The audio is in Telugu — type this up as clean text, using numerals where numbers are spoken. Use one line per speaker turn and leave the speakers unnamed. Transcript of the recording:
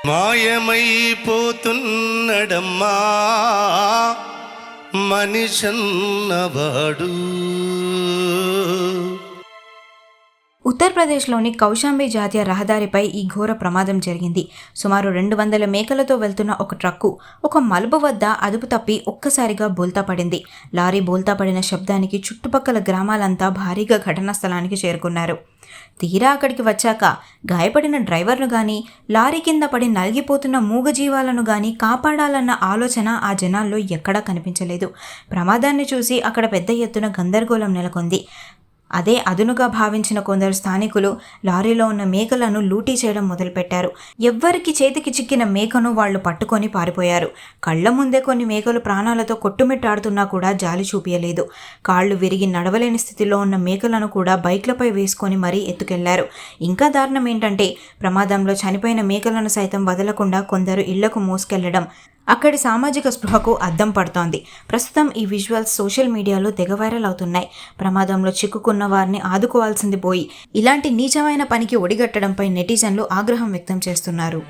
మాయమైపోతున్నడమ్మా మనిషన్నవాడు.
ఉత్తరప్రదేశ్లోని కౌశాంబి జాతీయ రహదారిపై ఈ ఘోర ప్రమాదం జరిగింది. సుమారు 200 మేకలతో వెళ్తున్న ఒక ట్రక్కు ఒక మలుపు వద్ద అదుపు తప్పి ఒక్కసారిగా బోల్తా పడింది. లారీ బోల్తా పడిన శబ్దానికి చుట్టుపక్కల గ్రామాలంతా భారీగా ఘటనా స్థలానికి చేరుకున్నారు. తీరా అక్కడికి వచ్చాక గాయపడిన డ్రైవర్ను గాని, లారీ కింద పడి నలిగిపోతున్న మూగజీవాలను గాని కాపాడాలన్న ఆలోచన ఆ జనాల్లో ఎక్కడా కనిపించలేదు. ప్రమాదాన్ని చూసి అక్కడ పెద్ద ఎత్తున గందరగోళం నెలకొంది. అదే అదునుగా భావించిన కొందరు స్థానికులు లారీలో ఉన్న మేకలను లూటీ చేయడం మొదలుపెట్టారు. ఎవ్వరికి చేతికి చిక్కిన మేకను వాళ్లు పట్టుకొని పారిపోయారు. కళ్ల ముందే కొన్ని మేకలు ప్రాణాలతో కొట్టుమిట్టాడుతున్నా కూడా జాలి చూపించలేదు. కాళ్లు విరిగి నడవలేని స్థితిలో ఉన్న మేకలను కూడా బైక్లపై వేసుకొని మరీ ఎత్తుకెళ్లారు. ఇంకా దారుణం ఏంటంటే ప్రమాదంలో చనిపోయిన మేకలను సైతం వదలకుండా కొందరు ఇళ్లకు మోసుకెళ్లడం అక్కడి సామాజిక స్పృహకు అద్దం పడుతోంది. ప్రస్తుతం ఈ విజువల్స్ సోషల్ మీడియాలో తెగ వైరల్ అవుతున్నాయి. ప్రమాదంలో చిక్కుకున్న వారిని ఆదుకోవాల్సింది పోయి ఇలాంటి నీచమైన పనికి ఒడిగట్టడంపై నెటిజన్లు ఆగ్రహం వ్యక్తం చేస్తున్నారు.